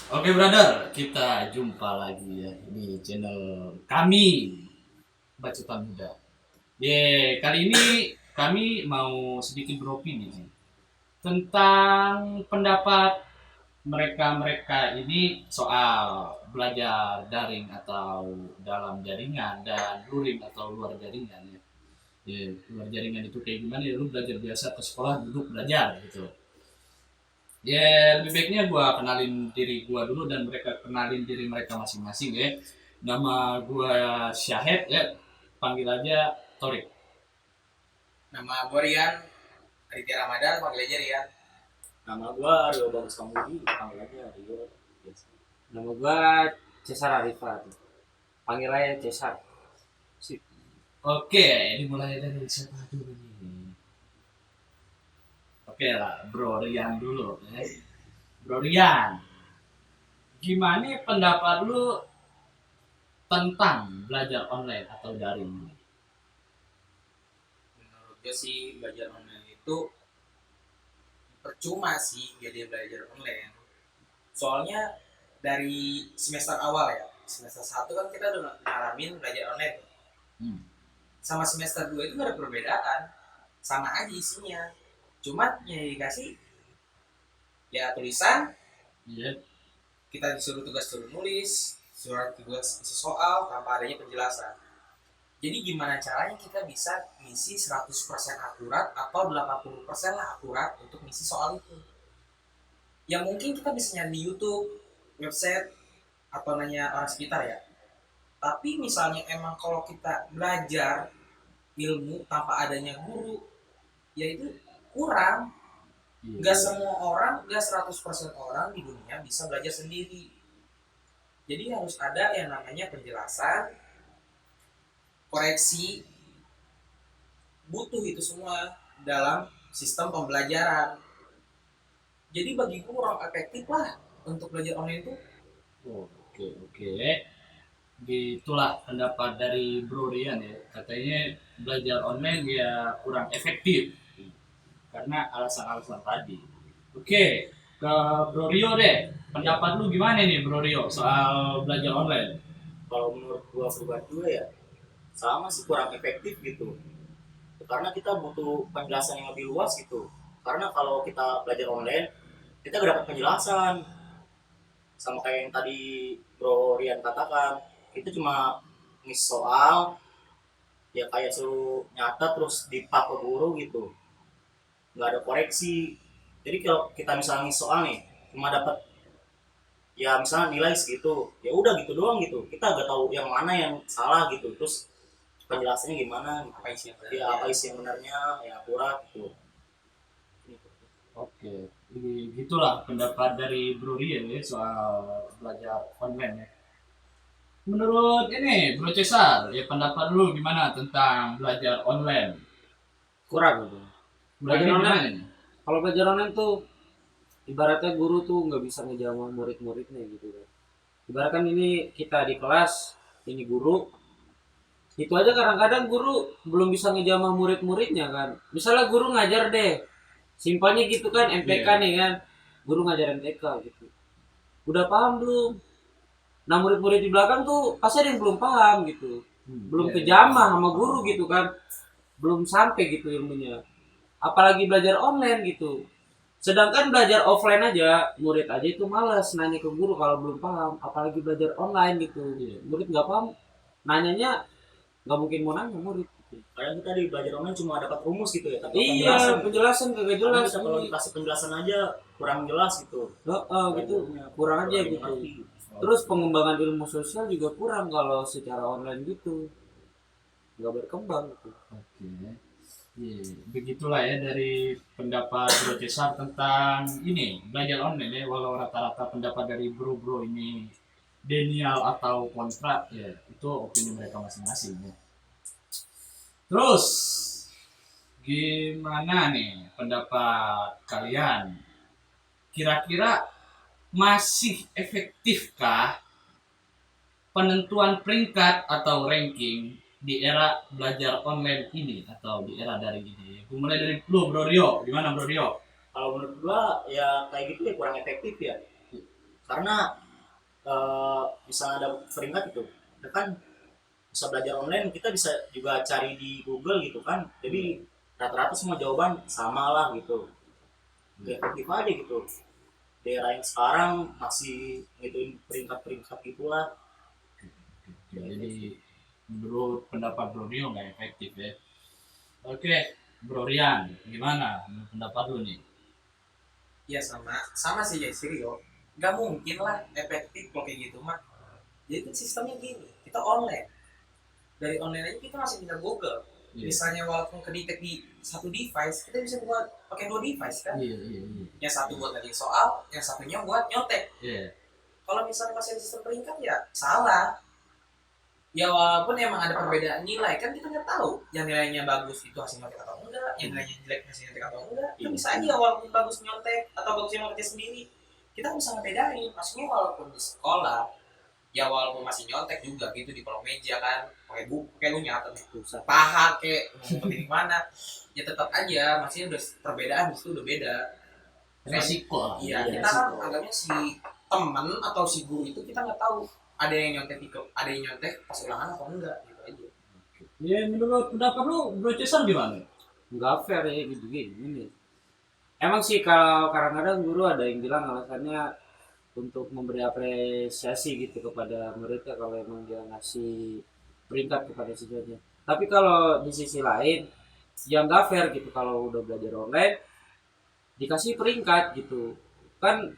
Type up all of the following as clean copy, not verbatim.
Oke brother, kita jumpa lagi ya di channel kami Bacotan Muda. Kali ini kami mau sedikit beropini nih tentang pendapat mereka-mereka ini soal belajar daring atau dalam jaringan dan luring atau luar jaringan ya. Luar jaringan itu kayak gimana ya, lu belajar biasa ke sekolah duduk belajar gitu. Lebih baiknya gua kenalin diri gua dulu dan mereka kenalin diri mereka masing-masing ya. Nama gua Syahid ya, panggil aja Torik. Nama gue Rian, Aditya Ramadan, panggil aja Rian. Nama gua Rio Bagus Kamudi, panggil aja Rio. Biasa. Nama gua Cesar Arifan. Panggil aja Cesar. Sip. Oke, dimulai dari siapa dulu nih? Oke lah, Bro Rian dulu ya. Bro Rian, gimana pendapat lu tentang belajar online atau daring? Menurut gue sih belajar online itu percuma sih jadi belajar online. Soalnya dari semester awal ya, semester 1 kan kita udah ngalamin belajar online. Hmm. Sama semester 2 itu gak ada perbedaan, sama aja isinya. Cuma yang dikasih ya tulisan, Iya. kita disuruh tugas suruh nulis, surat tugas isi soal tanpa adanya penjelasan. Jadi gimana caranya kita bisa ngisi 100% akurat atau 80% lah akurat untuk ngisi soal itu. Ya mungkin kita bisa nyari di YouTube, website, atau nanya orang sekitar ya. Tapi misalnya emang kalau kita belajar ilmu tanpa adanya guru, ya itu kurang. Iya. Gak semua orang, gak 100% orang di dunia bisa belajar sendiri. Jadi harus ada yang namanya penjelasan, koreksi, butuh itu semua dalam sistem pembelajaran. Jadi bagi kurang efektif lah untuk belajar online itu. Oke. Gitulah pendapat dari Bro Rian ya. Katanya belajar online ya kurang efektif karena alasan-alasan tadi. Oke, ke Bro Rio deh. Pendapat lu gimana nih Bro Rio soal belajar online? Kalau menurut gua pribadi juga ya, sama sih kurang efektif gitu. Karena kita butuh penjelasan yang lebih luas gitu. Karena kalau kita belajar online, kita gak dapat penjelasan. Sama kayak yang tadi Bro Rian katakan, kita cuma ngisi soal, ya kayak suruh nyata terus dipak ke guru gitu. Nggak ada koreksi. Jadi kalau kita misalnya ngisi soal nih, cuma dapat ya misalnya nilai segitu, ya udah gitu doang gitu, kita nggak tahu yang mana yang salah gitu, terus penjelasannya gimana gitu. Apa isi yang Ya apa isi yang benarnya ya akurat gitu. Oke, gitulah pendapat dari Bro Rio ya soal belajar online ya. Menurut ini Bro Cesar, ya pendapat lu gimana tentang belajar online? Kurang gitu. Belajar Belajar gimana online. nih? Kalau belajar online tuh ibaratnya guru tuh nggak bisa ngejamah murid-muridnya gitu kan. Ibaratkan ini kita di kelas, ini guru. Itu aja kadang-kadang guru belum bisa ngejamah murid-muridnya kan. Misalnya guru ngajar deh. Simpelnya gitu kan MTK nih kan. Guru ngajar MTK gitu. Udah paham belum? Nah murid-murid di belakang tuh pasti ada yang belum paham gitu, belum kejamah sama guru gitu kan, belum sampai gitu ilmunya, apalagi belajar online gitu. Sedangkan belajar offline aja murid aja itu malas nanya ke guru kalau belum paham, apalagi belajar online gitu. Murid nggak paham, nanyanya nggak mungkin mau nanya murid gitu. Kadang kita di belajar online cuma dapat rumus gitu ya, tapi Iya penjelasan kagak kadang jelas kita kalau dikasih penjelasan aja kurang jelas gitu. gitu, kurang aja gitu. Ngerti. Terus pengembangan ilmu sosial juga kurang kalau secara online gitu, nggak berkembang gitu. Oke. Iya, begitulah ya dari pendapat Bro Cesar tentang ini belajar online ya. Walau rata-rata pendapat dari bro-bro ini denial atau kontra ya itu opini mereka masing-masing ya. Terus gimana nih pendapat kalian? Kira-kira masih efektifkah penentuan peringkat atau ranking di era belajar online ini atau di era dari ini? Gue mulai dari lu Bro Rio, gimana Bro Rio? Kalau menurut gua ya kayak gitu ya kurang efektif ya, karena misalnya ada peringkat itu, kita kan bisa belajar online, kita bisa juga cari di Google gitu kan, jadi rata-rata semua jawaban sama lah gitu, efektif aja gitu. Daerah yang sekarang masih ngituin peringkat-peringkat gitulah. Jadi menurut pendapat Bro Rio nggak efektif ya. Oke, Bro Rian, gimana menurut pendapat lu nih? Ya sama sih ya Rio. Nggak mungkin lah efektif kalau kayak gitu mah. Jadi kan sistemnya gini, kita online. Dari online aja kita masih bisa Google. Iya. Misalnya walaupun kedetek di satu device, kita bisa buat pakai 2 device kan. Iya, iya, iya. Yang satu buat ngerjain soal, yang satunya buat nyontek. Iya. Kalau misalnya masih ada sistem peringkat ya salah. Ya walaupun emang ada perbedaan nilai kan kita nggak tahu yang nilainya bagus itu hasil nyontek atau enggak, yang nilainya jelek hasil nyontek atau enggak. Itu bisa aja walaupun bagus nyontek atau bagusnya mau kerja sendiri, kita bisa ngebedain. Maksudnya walaupun di sekolah ya walaupun masih nyontek juga gitu di kolong meja kan, pakai buku kayak lu nyatet Susah. paha kayak mau di mana, ya tetap aja masih udah perbedaan itu udah beda. Resiko lah. Iya, Iya, kita kan resiko. anggapnya si teman atau si guru itu kita nggak tahu ada yang nyontek ada yang nyontek pas ulangan atau enggak gitu aja. Ya menurut pendapat lu Bro Cesar gimana? Nggak fair ya gitu gini. Emang sih kalau kadang-kadang guru ada yang bilang alasannya untuk memberi apresiasi gitu kepada muridnya kalau emang dia ngasih peringkat kepada siswanya. Tapi kalau di sisi lain yang nggak fair gitu kalau udah belajar online dikasih peringkat gitu kan,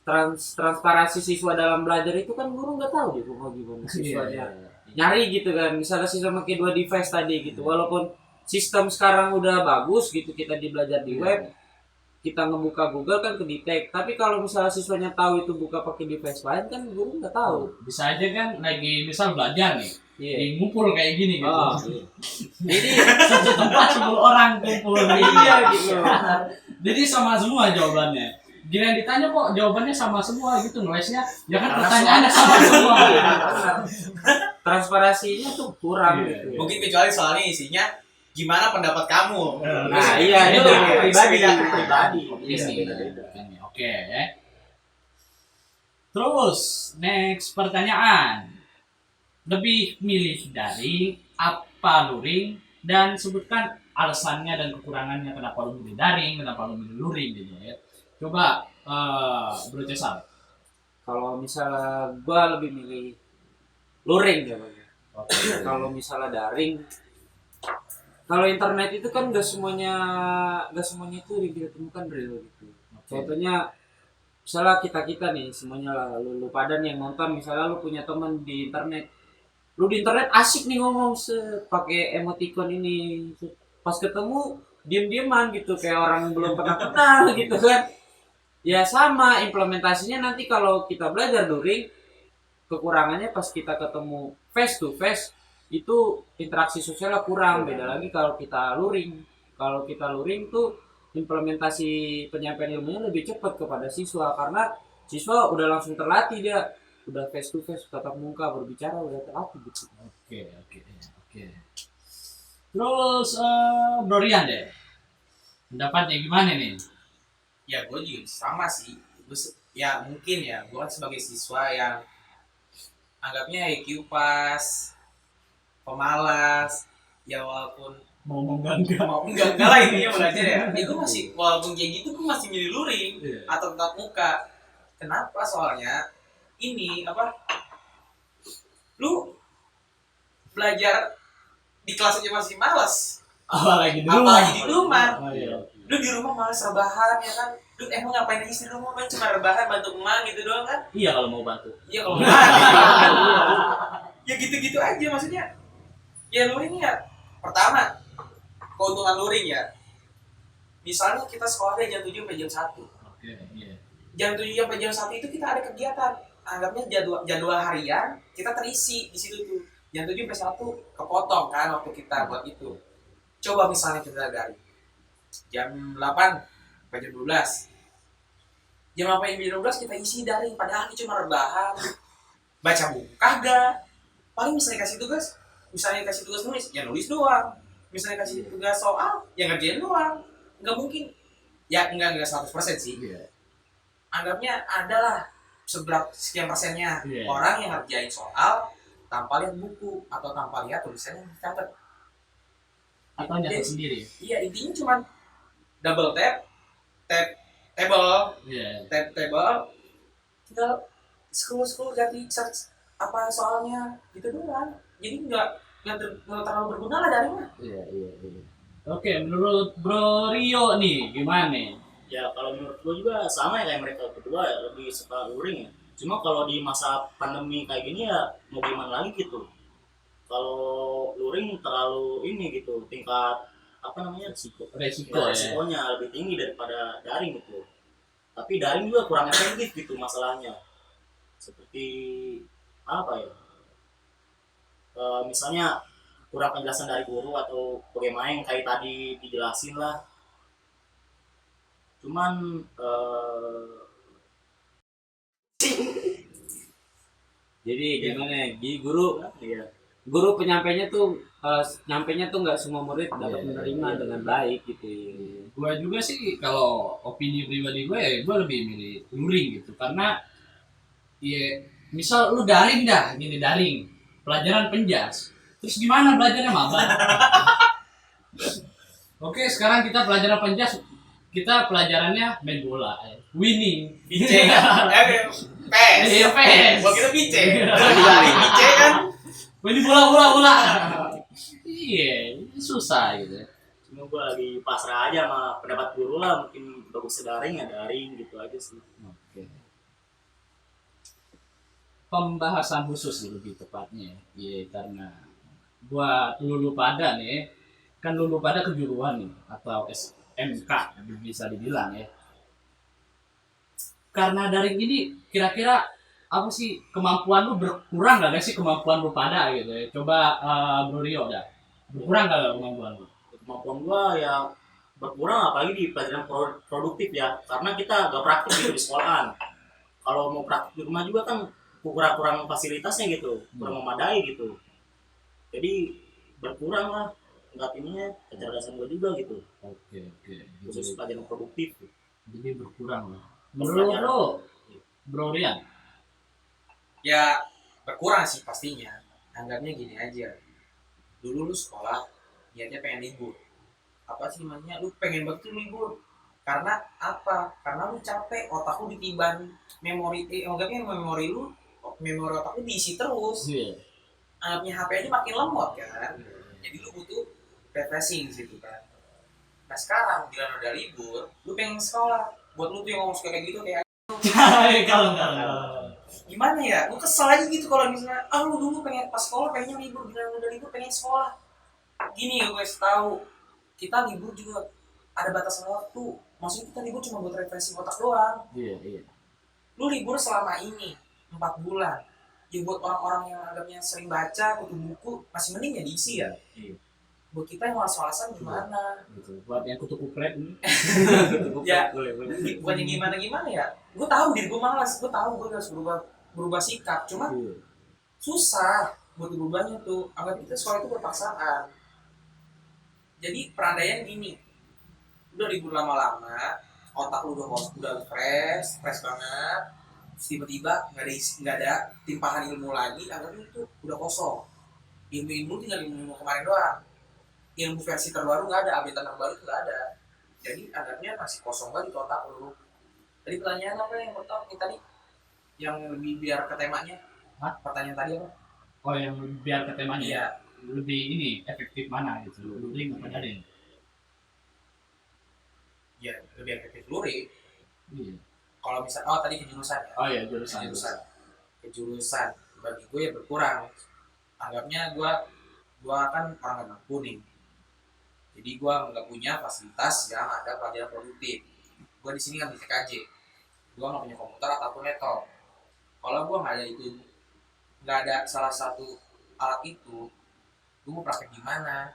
transparansi siswa dalam belajar itu kan guru nggak tahu gitu mau gimana siswanya nyari gitu kan. Misalnya siswa pakai 2 device tadi gitu, walaupun sistem sekarang udah bagus gitu, kita di belajar di web, kita ngebuka Google kan kedetek. Tapi kalau misalnya siswanya tahu itu buka pakai device lain kan guru nggak tahu. Bisa aja kan lagi misal belajar nih, Iya. di ngumpul kayak gini gitu. Oh, Jadi satu tempat 10 orang kumpul. iya gitu. Jadi sama semua jawabannya. Gila ditanya kok jawabannya sama semua gitu, ngelesnya ya kan pertanyaannya sama semua. Transparansinya tuh kurang Iya. gitu. Ya. Mungkin kecuali soalnya isinya gimana pendapat kamu. Nah, iya itu pribadi. Ini oke ya. Terus next pertanyaan. Lebih milih daring apa luring, dan sebutkan alasannya dan kekurangannya kenapa lu milih daring, kenapa lu milih luring gitu ya. Coba Bro Cesar. Kalau misalnya gua lebih milih luring ya Bang. Oke. Kalau misalnya daring, kalau internet itu kan nggak semuanya itu yang kita temukan real gitu. Contohnya misalnya kita nih semuanya lah, lu pada nih yang nonton, misalnya lu punya teman di internet, lu di internet asik nih ngomong pakai emoticon ini, pas ketemu diem-dieman gitu kayak orang belum pernah kenal gitu kan. Ya sama implementasinya nanti kalau kita belajar luring, kekurangannya pas kita ketemu face to face itu interaksi sosialnya kurang. Beda lagi kalau kita luring. Kalau kita luring tuh implementasi penyampaian ilmunya lebih cepat kepada siswa, karena siswa udah langsung terlatih, dia udah face to face, tatap muka, berbicara udah terlatih gitu. Oke. Terus Bro Rian deh. Pendapatnya gimana nih? Ya gue juga sama sih. Ya mungkin ya gue kan sebagai siswa yang anggapnya IQ pas, pemalas, ya walaupun Mau enggak? mau enggak lah intinya belajar ya. Ya gue masih walaupun kayak gitu gue masih milih luring Iya. atau tatap muka. Kenapa? Soalnya ini apa? Lu belajar di kelas aja masih malas. Apalagi di rumah. Apalagi di rumah. Oh, iya. Lu di rumah malas rebahan ya kan. Lu emang ngapain aja sih di rumah, main cuma rebahan bantu emak gitu doang kan. Iya kalau mau bantu. Iya kalau mati. Ya gitu-gitu aja maksudnya. Ya luring ya. Pertama, keuntungan luring ya. Misalnya kita sekolahnya jam 7 sampai jam 1. Oke, iya. Jam 7 sampai jam 1 itu kita ada kegiatan. Anggapnya jadwal harian kita terisi di situ tuh. Jam 7 sampai 1 kepotong kan waktu kita buat itu. Coba misalnya kita dari jam 8 sampai jam 12. Jam 8 sampai jam 12 kita isi daring, padahal ini cuma rebahan. Baca buku kagak. Paling misalnya kasih tugas, nulis, ya nulis doang. Misalnya kasih tugas soal, ya ngerjain doang. Nggak mungkin. Ya enggak 100% sih. Iya. anggapnya adalah sekian persennya Iya. orang yang ngerjain soal tanpa lihat buku atau tanpa lihat tulisannya yang dicatat. Atau nyatet sendiri. Iya, intinya cuma double tap, table, Iya. table, tinggal scroll ganti search apa soalnya gitu doang. Jadi nggak terlalu berguna lah dari mah. Iya. Oke, menurut Bro Rio nih gimana nih? Ya kalau menurut gue juga sama ya kayak mereka berdua ya, lebih suka luring ya. Cuma kalau di masa pandemi kayak gini ya mau gimana lagi gitu. Kalau luring terlalu ini gitu, tingkat apa namanya Resiko tingkat ya. resikonya lebih tinggi daripada daring gitu. Tapi daring juga kurang efektif gitu masalahnya. Seperti apa ya? Misalnya kurang penjelasan dari guru atau bagaimana yang kayak tadi dijelasin lah. Cuman Jadi gimana ya? Jadi guru ya penyampainya tuh nyampainya tuh nggak semua murid dapat Iya, menerima iya. dengan baik gitu. Gue juga sih kalau opini pribadi gue ya gue lebih milih luring gitu karena ya misal lu daring dah gini daring pelajaran penjas terus gimana belajarnya maba. Oke sekarang kita pelajaran penjas kita pelajarannya main bola winning BC kan? PES. Iya, PES. Gua kira BC. Lari BC kan? winning bola iya susah gitu. cuma gue lagi pasrah aja sama pendapat guru lah, mungkin bagus daring ya daring gitu aja sih. Oke. Pembahasan khusus sih lebih tepatnya ya karena buat lulu pada nih kan lulu pada kejuruan nih atau SMK bisa dibilang ya karena daring ini kira-kira apa sih kemampuan lu berkurang gak sih kemampuan lu pada gitu ya coba Bro Rio dah berkurang gak kemampuan lu? Kemampuan gue ya berkurang apalagi di pelajaran produktif ya, karena kita gak praktik gitu di sekolahan. Kalau mau praktik di rumah juga kan kurang fasilitasnya gitu, kurang memadai gitu. Jadi berkurang lah tingkat ininya kecerdasan gue juga gitu, Oke khusus pelajaran produktif. jadi berkurang lah menurut lu Bro Rian? Ya berkurang sih pastinya. Anggapnya gini aja. Dulu lu sekolah niatnya pengen libur. Apa sih namanya? Lu pengen banget tuh libur. Karena apa? Karena lu capek, otak lu ditiban memori anggapnya memori otak lu diisi terus. Iya. Anggapnya HP aja makin lemot kan. Jadi lu butuh refreshing di situ kan. Nah sekarang bila udah libur, lu pengen sekolah. Buat lu tuh yang ngomong suka kayak gitu kayak kalau gimana ya, gue kesel aja gitu kalau misalnya lu dulu pengen pas sekolah pengennya libur, bila udah libur pengen sekolah. Gini ya guys, tahu kita libur juga ada batasan waktu. Maksudnya kita libur cuma buat refreshing otak doang. iya Lu libur selama ini 4 bulan ya buat orang-orang yang anggapnya sering baca kutu buku masih mending ya diisi ya. Iya. Buat kita yang malas-malasan gimana? gitu buat yang kutu kupret ini Ya boleh. bukannya gimana ya, gue tahu diri gue malas, gue tahu gue harus berubah sikap, cuma Iya. susah buat berubahnya tuh. Anggap kita sekolah itu berpaksaan. Jadi perandaian gini, udah libur lama-lama, otak lu udah fresh banget, terus tiba-tiba nggak ada timpahan ilmu lagi, anggap itu udah kosong. Ilmu tinggal ilmu kemarin doang. Ilmu versi terbaru nggak ada, update terbaru itu nggak ada. Jadi anggapnya masih kosong banget di otak lu. Tadi pertanyaan apa yang pertama tadi? Yang lebih biar ke temanya? Hah? Pertanyaan tadi apa? Oh yang biar ke temanya Iya. lebih ini efektif mana gitu luring apa daring? Ya lebih efektif luring. Iya. Kalau misalnya tadi kejurusan ya. Oh iya jurusan. Kejurusan bagi gue ya berkurang. Anggapnya gue kan orang nggak mampu nih. Jadi gue nggak punya fasilitas yang ada pelajaran produktif. Gue di sini kan di TKJ. Gue nggak punya komputer ataupun laptop. Kalau gue nggak ada salah satu alat itu, gue mau praktek di mana?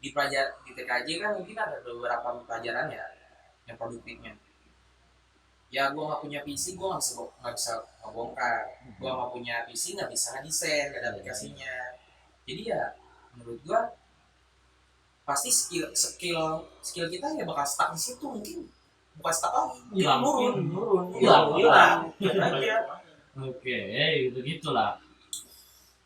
Di TKJ kan mungkin ada beberapa pelajaran ya yang produktifnya. Ya gue nggak punya PC, gue nggak bisa ngebongkar. Gue nggak punya PC, nggak bisa ngedesain, nggak ada aplikasinya. Jadi ya menurut gue pasti skill kita ya bakal stuck di situ. Mungkin bukan stuck lagi, Hilang. Nurun. Hilang. Iya. Oke, begitulah.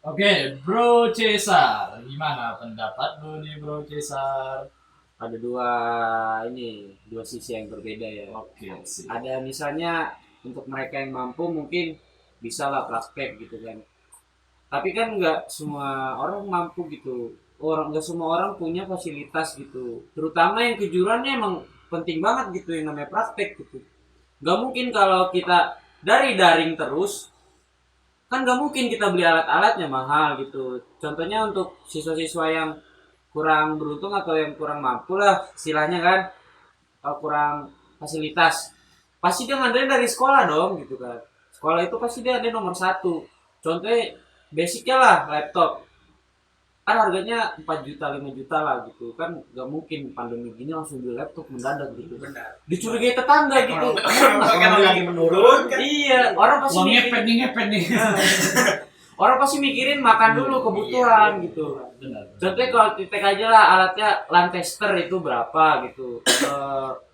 Oke, Bro Cesar, gimana pendapat lu nih Bro Cesar? Ada dua sisi yang berbeda ya. Oke, sih. Ada misalnya untuk mereka yang mampu mungkin bisa lah praktek gitu kan. Tapi kan nggak semua orang mampu gitu. Nggak semua orang punya fasilitas gitu. Terutama yang kejuruannya emang penting banget gitu yang namanya praktek gitu. Nggak mungkin kalau kita dari daring terus, kan nggak mungkin kita beli alat-alatnya mahal gitu. Contohnya untuk siswa-siswa yang kurang beruntung atau yang kurang mampu lah istilahnya kan, kurang fasilitas, pasti dia ngandelin dari sekolah dong gitu kan. Sekolah itu pasti dia ada nomor satu. Contohnya basicnya lah laptop, kan harganya 4 juta 5 juta lah gitu kan. Gak mungkin pandemi gini langsung beli laptop mendadak gitu, Benar. dicurigai tetangga gitu. Ekonomi lagi menurun kan. Iya, orang pasti Wah, ngepet nih. orang pasti mikirin makan dulu kebutuhan gitu. Benar. Contohnya kalau titik aja lah alatnya Lancaster itu berapa gitu.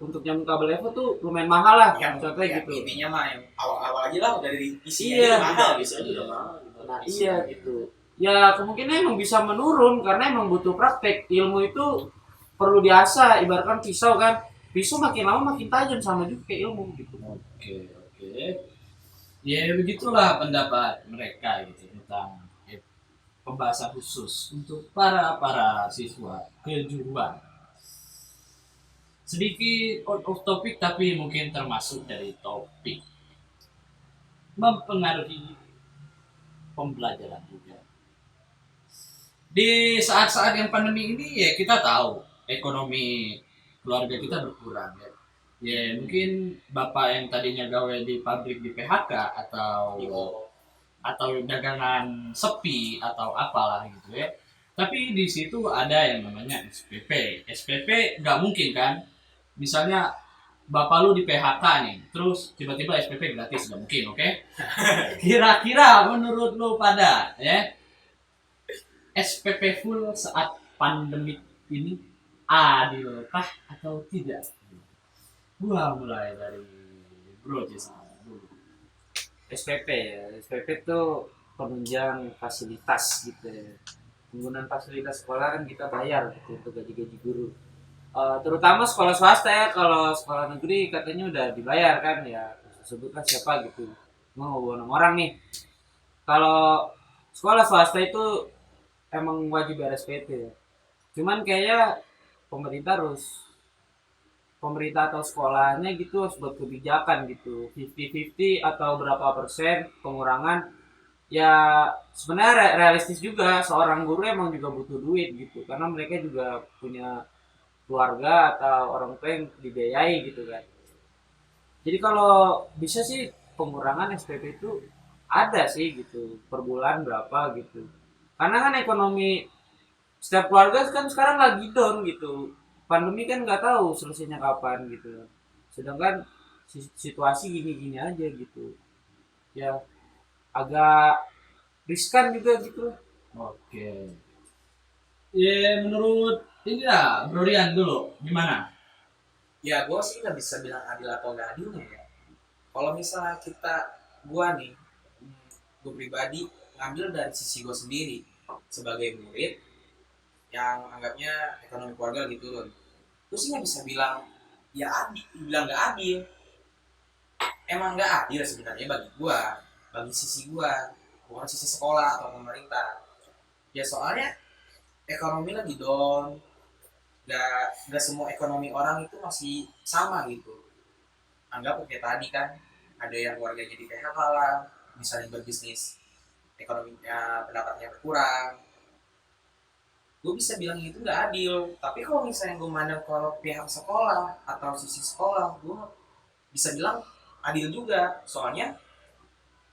Untuk nyambung kabel Evo tuh lumayan mahal lah. Contohnya gitu. Intinya mah yang awal-awal aja lah dari isinya Iya. aja mahal. Bisa juga mahal. Nah, iya gitu. Ya kemungkinan emang bisa menurun karena emang butuh praktek. Ilmu itu perlu diasah. Ibaratkan pisau kan. Pisau makin lama makin tajam, sama juga kayak ilmu gitu. Oke. Ya begitulah pendapat mereka gitu tentang pembahasan khusus untuk para siswa kejuruan. Sedikit out of topic tapi mungkin termasuk dari topik mempengaruhi pembelajaran juga. Di saat-saat yang pandemi ini ya kita tahu ekonomi keluarga kita berkurang ya. Ya mungkin bapak yang tadinya gawe di pabrik di PHK atau dagangan sepi atau apalah gitu ya. Tapi di situ ada yang namanya SPP. SPP nggak mungkin kan? Misalnya bapak lu di PHK nih, terus tiba-tiba SPP gratis nggak mungkin, oke? Kira-kira menurut lu pada ya SPP full saat pandemi ini adilkah atau tidak? Gua mulai dari Bro Jason dulu. SPP ya. SPP itu penunjang fasilitas gitu ya. Penggunaan fasilitas sekolah kan kita bayar gitu untuk gaji-gaji guru. Terutama sekolah swasta ya. Kalau sekolah negeri katanya udah dibayar kan ya. Sebutlah siapa gitu. Mau bawa nama orang nih. Kalau sekolah swasta itu emang wajib bayar SPP ya. Cuman kayaknya pemerintah atau sekolahnya gitu harus buat kebijakan gitu 50-50 atau berapa persen pengurangan. Ya sebenarnya realistis juga, seorang guru emang juga butuh duit gitu karena mereka juga punya keluarga atau orang tua yang dibiayai gitu kan. Jadi kalau bisa sih pengurangan SPP itu ada sih gitu per bulan berapa gitu, karena kan ekonomi setiap keluarga kan sekarang lagi down gitu. Pandemi kan nggak tahu selesainya kapan gitu, sedangkan situasi gini-gini aja gitu ya, agak riskan juga gitu. Oke. Ya menurut ini lah Bro Rian dulu gimana? Ya gue sih nggak bisa bilang adil atau nggak adilnya ya. Kalau misalnya gue nih, gue pribadi ngambil dari sisi gue sendiri sebagai murid yang anggapnya ekonomi keluarga gitu loh. Gue sih nggak bisa bilang ya adil, bilang nggak adil. Emang nggak adil sebenarnya bagi sisi gue, bukan sisi sekolah atau pemerintah. Ya soalnya ekonomi lagi down, nggak semua ekonomi orang itu masih sama gitu. Anggap kayak tadi kan, ada yang keluarganya di PHK lah, misalnya berbisnis, ekonominya pendapatnya berkurang. Gue bisa bilang itu nggak adil. Tapi kalau misalnya gue mandang kalau pihak sekolah atau sisi sekolah, gue bisa bilang adil juga. Soalnya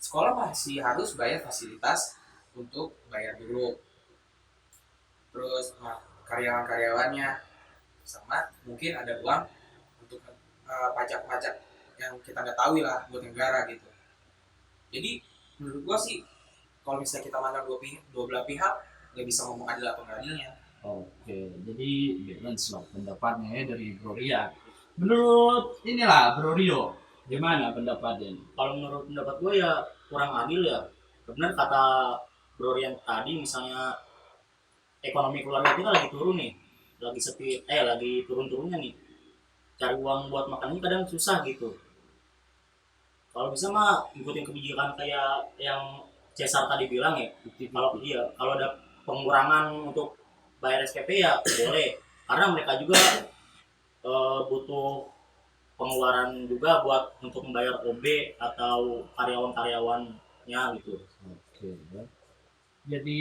sekolah masih harus bayar fasilitas untuk bayar guru, terus karyawan-karyawannya, sama mungkin ada uang untuk pajak-pajak yang kita nggak tahu lah buat negara gitu. Jadi menurut gua sih kalau misalnya kita mandang dua belah pihak, nggak bisa ngomong adil atau nggak adilnya. Oke, jadi balance lah pendapatnya ya dari Bro Rian. menurut inilah Bro Rio, gimana pendapatnya? Kalau menurut pendapat gue ya kurang adil ya. Benar kata Bro Rian tadi, misalnya ekonomi keluarga kita lagi turun nih, lagi sepi, lagi turun-turunnya nih. Cari uang buat makannya kadang susah gitu. Kalau bisa mah ikutin kebijakan kayak yang Cesar tadi bilang ya. Kalau ada pengurangan untuk bayar SPP ya boleh. Karena mereka juga butuh pengeluaran juga buat untuk membayar OB atau karyawan-karyawannya gitu. Oke. Jadi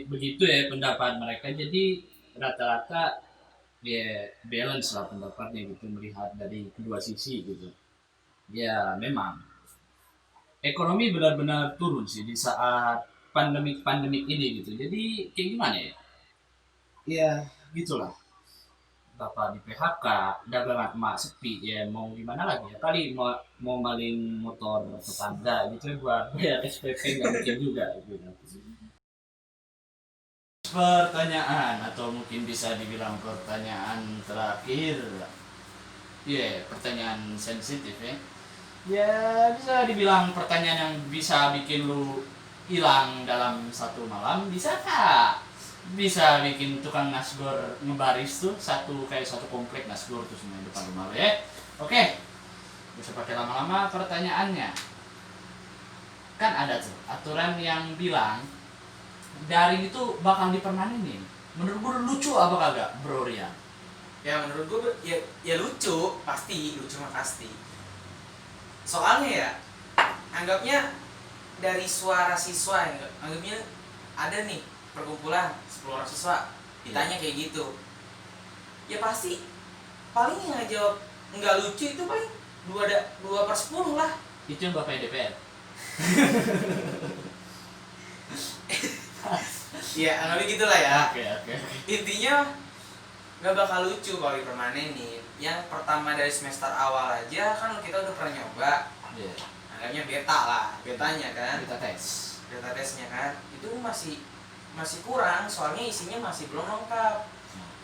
begitu ya pendapat mereka. Jadi rata-rata ya balance lah pendapatnya gitu, melihat dari kedua sisi gitu. Ya memang ekonomi benar-benar turun sih di saat pandemik ini gitu. Jadi kayak gimana ya? Ya gitulah. Bapak di PHK, dagangan emak sepi, ya mau gimana lagi ya? Kali mau maling motor tetangga gitu buat bayar SPP nggak mungkin juga gitu. Pertanyaan atau mungkin bisa dibilang pertanyaan terakhir. Pertanyaan sensitif ya. Ya bisa dibilang pertanyaan yang bisa bikin lu hilang dalam satu malam, bisa kak? Bisa bikin tukang nasgor ngebaris tuh satu komplek nasgor tuh semua di depan rumah lo ya. Oke, bisa pakai lama-lama pertanyaannya. Kan ada tuh aturan yang bilang daring itu bakal dipermanenin. Menurut gue lucu apa kagak, Bro Rian? Ya menurut gue ya lucu mah pasti. Soalnya ya anggapnya dari suara siswa ya, anggapnya ada nih perkumpulan 10 orang siswa ditanya kayak gitu, ya pasti paling yang ngejawab nggak lucu itu paling 2/10 lah. Itu yang Bapak DPR. Ya anggapnya gitulah ya. Oke. Intinya nggak bakal lucu kalau dipermanenin. Yang pertama dari semester awal aja kan kita udah pernah nyoba. Iya. Anggapnya beta lah, betanya kan, Kita tes. beta tesnya kan itu masih kurang, soalnya isinya masih belum lengkap.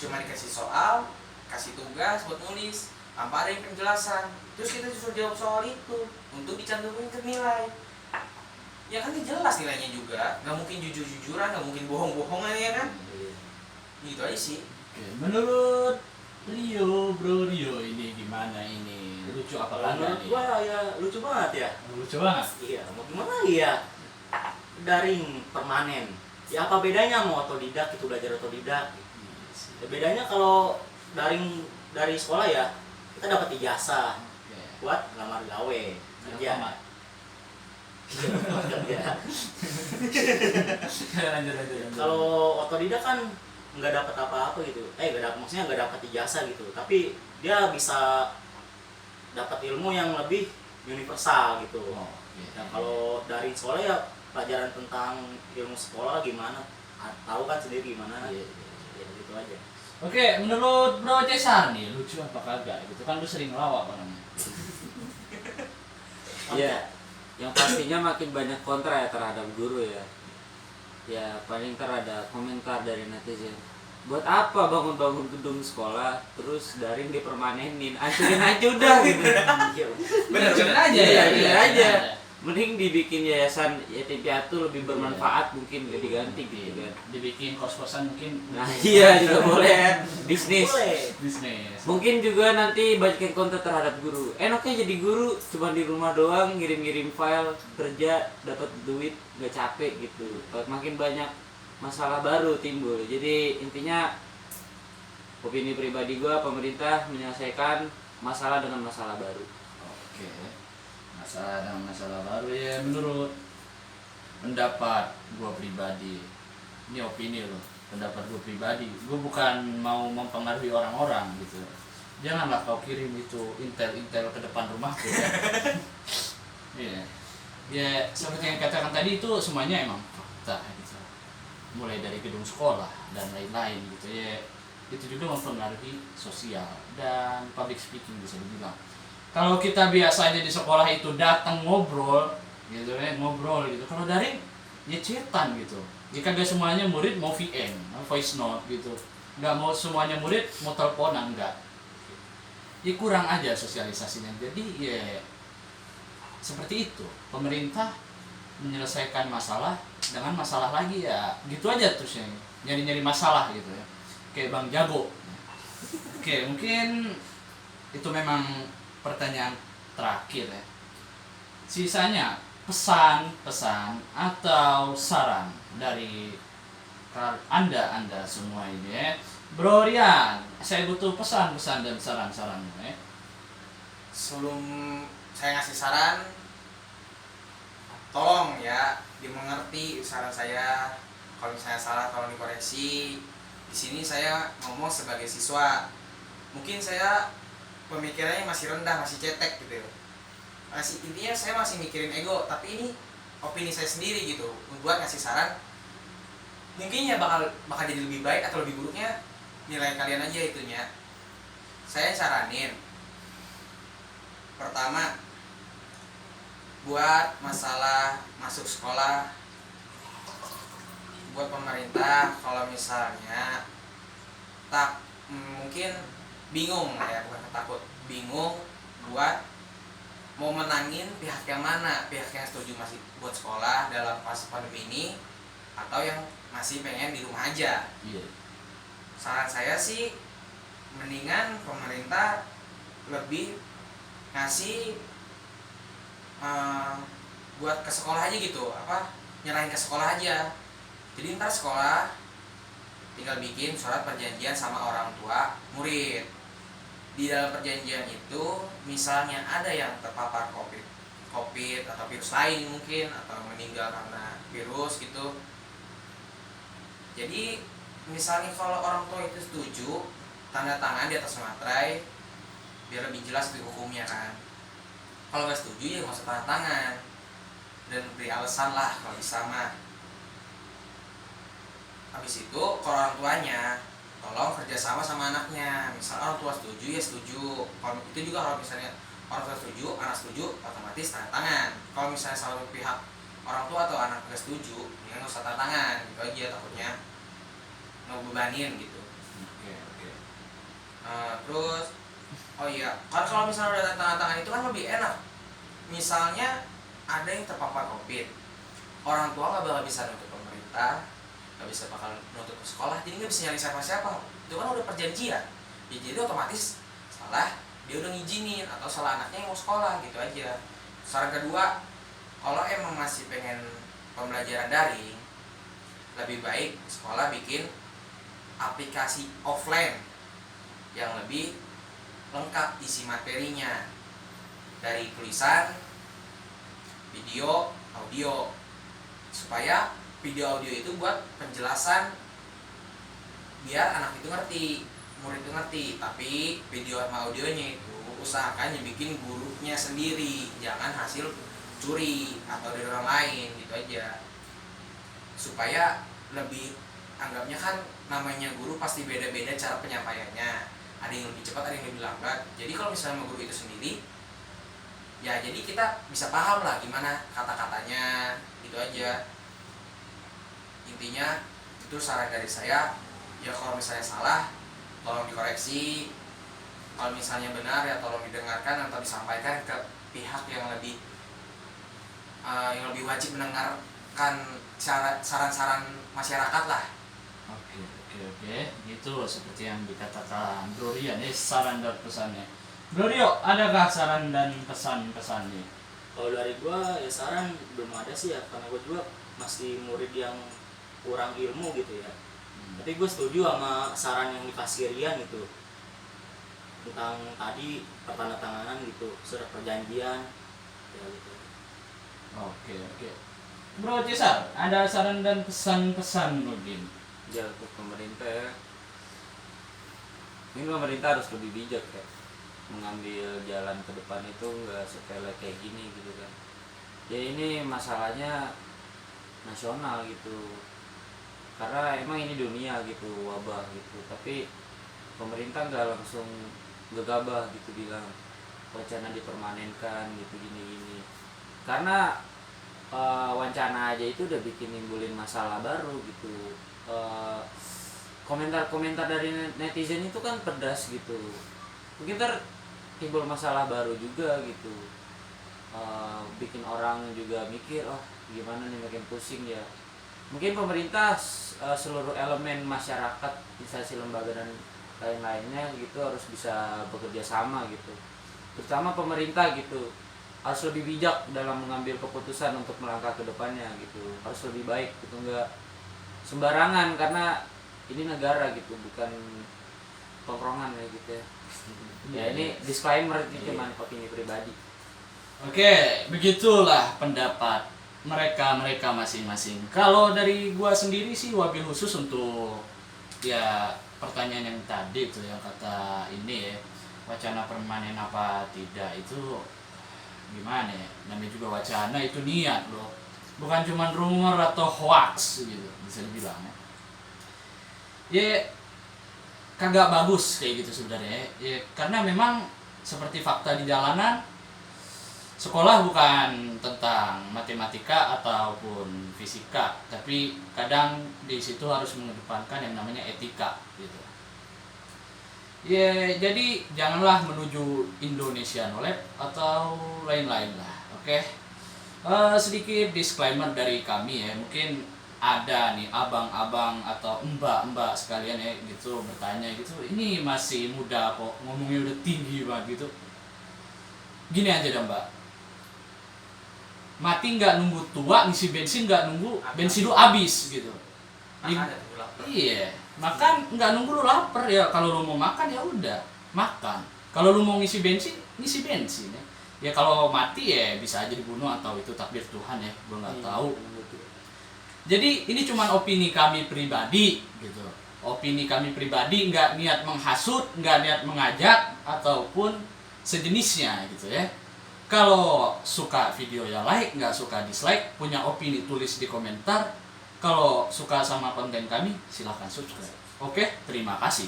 Cuma dikasih soal, kasih tugas buat nulis tanpa ada yang penjelasan, terus kita disuruh jawab soal itu untuk dicantumin ke nilai. Ya kan jelas nilainya juga, nggak mungkin jujur-jujuran, nggak mungkin bohong-bohongan ya kan. Gitu aja sih. Oke, menurut Bro Rio ini gimana ini? Lucu apa Kalau kagak menurut nih? gua ya lucu banget ya. Lucu banget. Iya, mau gimana lagi ya? Daring permanen. Ya apa bedanya mau otodidak itu, belajar otodidak? Ya, bedanya kalau daring dari sekolah ya kita dapat ijazah buat ngelamar gawe kerja. Kerja. Lanjut. Kalau otodidak kan nggak dapat apa-apa gitu. Maksudnya nggak dapat ijazah gitu. Tapi dia bisa dapat ilmu yang lebih universal gitu. Nah kalau dari sekolah ya pelajaran tentang ilmu sekolah gimana, tahu kan sendiri gimana. Ya gitu aja. Oke, menurut Bro Cesar nih lucu apa kagak? Gitu kan lu sering ngelawak orangnya. Iya, yang pastinya makin banyak kontra ya terhadap guru ya. Ya paling ntar ada komentar dari netizen. Buat apa bangun-bangun gedung sekolah terus daring dipermanenin, hancurin aja udah gitu. Bener aja Iya, ya. bener aja. Mending dibikin yayasan yatim piatu lebih bermanfaat, mungkin gak diganti gitu kan. Dibikin kos-kosan mungkin. Nah iya juga boleh, bisnis. Bisnis. Mungkin juga nanti banyak konten terhadap guru. Enaknya jadi guru cuma di rumah doang ngirim-ngirim file kerja dapat duit nggak capek gitu. Makin banyak masalah baru timbul. Jadi intinya opini pribadi gua, pemerintah menyelesaikan masalah dengan masalah baru. Oke. Masalah baru ya menurut pendapat gua pribadi. Ini opini loh, pendapat gua pribadi. Gua bukan mau mempengaruhi orang-orang gitu. Janganlah kau kirim itu intel ke depan rumahku ya. Iya. Ya seperti yang katakan tadi itu semuanya emang fakta gitu. Mulai dari gedung sekolah dan lain-lain gitu ya. Itu juga mempengaruhi sosial dan public speaking bisa dibilang. Kalau kita biasanya di sekolah itu datang ngobrol gitu ya, ngobrol gitu. Kalau daring ya chatan gitu. Jika gak semuanya murid mau VN, voice note gitu. Nggak mau semuanya murid mau teleponan, enggak. ya kurang aja sosialisasinya. Jadi ya seperti itu, pemerintah menyelesaikan masalah dengan masalah lagi, ya gitu aja terusnya, nyari-nyari masalah gitu ya, kayak Bang Jago. Oke, mungkin itu memang pertanyaan terakhir ya. Sisanya pesan-pesan atau saran dari anda semua ini ya. Bro Rian, saya butuh pesan-pesan dan saran-saranmu ya. Sebelum saya ngasih saran, tolong ya dimengerti saran saya. Kalau misalnya salah tolong dikoreksi. Di sini saya ngomong sebagai siswa. Mungkin saya pemikirannya masih rendah, masih cetek gitu. Intinya saya masih mikirin ego, tapi ini opini saya sendiri gitu. Buat ngasih saran, mungkin ya bakal jadi lebih baik atau lebih buruknya nilai kalian aja itunya. Saya saranin, pertama, buat masalah masuk sekolah, buat pemerintah kalau misalnya mungkin bingung ya, bukan takut, bingung buat mau menangin pihak yang mana, pihak yang setuju masih buat sekolah dalam fase pandemi ini atau yang masih pengen di rumah aja. Iya. Saran saya sih mendingan pemerintah lebih ngasih buat ke sekolah aja gitu, nyerahin ke sekolah aja. Jadi ntar sekolah tinggal bikin surat perjanjian sama orang tua murid. Di dalam perjanjian itu misalnya ada yang terpapar COVID atau virus lain mungkin, atau meninggal karena virus gitu. Jadi misalnya kalau orang tua itu setuju, tanda tangan di atas materai biar lebih jelas di hukumnya kan. Kalau nggak setuju ya nggak usah tanda tangan dan beri alasan lah kalau bisa mah. Habis itu kalau orang tuanya tolong kerjasama sama anaknya. Misal orang tua setuju ya setuju. Kalau itu juga kalau misalnya orang tua setuju, anak setuju, otomatis tanda tangan. Kalau misalnya salah pihak orang tua atau anak nggak setuju, ya nggak usah tanda tangan. Gitu aja, takutnya ngebebanin gitu. Oke. Terus oh iya, kan kalau misalnya udah tanda tangan itu kan lebih enak. Misalnya ada yang terpapar COVID, orang tua nggak bakal bisa nuntut pemerintah, nggak bisa bakal nuntut ke sekolah, jadi nggak bisa nyari siapa-siapa. Itu kan udah perjanjian ya, jadi otomatis salah dia udah ngizinin atau salah anaknya yang mau sekolah gitu aja. Saran kedua, kalau emang masih pengen pembelajaran daring, lebih baik sekolah bikin aplikasi offline yang lebih lengkap isi materinya, dari tulisan, video, audio, supaya video audio itu buat penjelasan biar anak itu ngerti, murid itu ngerti. Tapi video sama audionya itu usahakan yang bikin gurunya sendiri, jangan hasil curi atau dari orang lain gitu aja, supaya lebih, anggapnya kan namanya guru pasti beda-beda cara penyampaiannya, ada yang lebih cepat, ada yang lebih lambat. Jadi kalau misalnya sama guru itu sendiri ya, jadi kita bisa paham lah gimana kata-katanya gitu aja. Intinya itu saran dari saya ya. Kalau misalnya salah tolong dikoreksi, kalau misalnya benar ya tolong didengarkan atau disampaikan ke pihak yang lebih wajib mendengarkan saran-saran masyarakat lah. Oke. Itu seperti yang dikatakan Bro Rian ya, saran dan pesannya. Bro Rio, adakah saran dan pesan-pesannya? Kalau dari gua ya saran belum ada sih ya, karena gua juga masih murid yang kurang ilmu gitu ya. Tapi gue setuju sama saran yang dikasih Rian gitu, tentang tadi pertandatanganan gitu, surat perjanjian ya gitu. Oke. Bro Cesar, ada saran dan pesan-pesan mungkin? Ya untuk pemerintah ya, ini pemerintah harus lebih bijak ya, mengambil jalan ke depan itu nggak sepele kayak gini gitu kan. Ya ini masalahnya nasional gitu, karena emang ini dunia gitu, wabah gitu. Tapi pemerintah nggak langsung gegabah gitu bilang wacana dipermanenkan gitu gini, karena wacana aja itu udah bikin nimbulin masalah baru gitu. Komentar-komentar dari netizen itu kan pedas gitu. Mungkin timbul masalah baru juga gitu. Bikin orang juga mikir, oh gimana nih, makin pusing ya. Mungkin pemerintah, seluruh elemen masyarakat, instansi lembaga dan lain-lainnya gitu harus bisa bekerja sama gitu. Terutama pemerintah gitu harus lebih bijak dalam mengambil keputusan untuk melangkah ke depannya gitu. Harus lebih baik gitu, enggak sembarangan, karena ini negara gitu, bukan tongkrongan ya gitu ya. Ya ini disclaimer, ini cuman opini pribadi. Oke, begitulah pendapat mereka masing-masing. Kalau dari gua sendiri sih wabil khusus untuk ya pertanyaan yang tadi itu yang kata ini ya, wacana permanen apa tidak itu gimana ya? Namanya juga wacana, itu niat loh. Bukan cuma rumor atau hoax gitu bisa dibilang ya. Ya kagak bagus kayak gitu sebenarnya ya, karena memang seperti fakta di jalanan, sekolah bukan tentang matematika ataupun fisika, tapi kadang di situ harus mengedepankan yang namanya etika gitu. Ya, jadi janganlah menuju Indonesia Lab atau lain-lain lah. Oke. Sedikit disclaimer dari kami ya, mungkin ada nih abang-abang atau mbak-mbak sekalian ya gitu bertanya gitu, ini masih muda kok ngomongnya udah tinggi banget gitu. Gini aja dah mbak, mati nggak nunggu tua, ngisi bensin nggak nunggu bensin lu habis gitu. Makan ya tuh lapar. Iya, makan nggak nunggu lu lapar ya. Kalau lu mau makan ya udah makan. Kalau lu mau ngisi bensin ya. Ya kalau mati ya bisa aja dibunuh atau itu takdir Tuhan ya, gua nggak tahu. Jadi ini cuman opini kami pribadi gitu. Opini kami pribadi, nggak niat menghasut, nggak niat mengajak ataupun sejenisnya gitu ya. Kalau suka video ya like, nggak suka dislike, punya opini tulis di komentar. Kalau suka sama konten kami silahkan subscribe. Oke, terima kasih.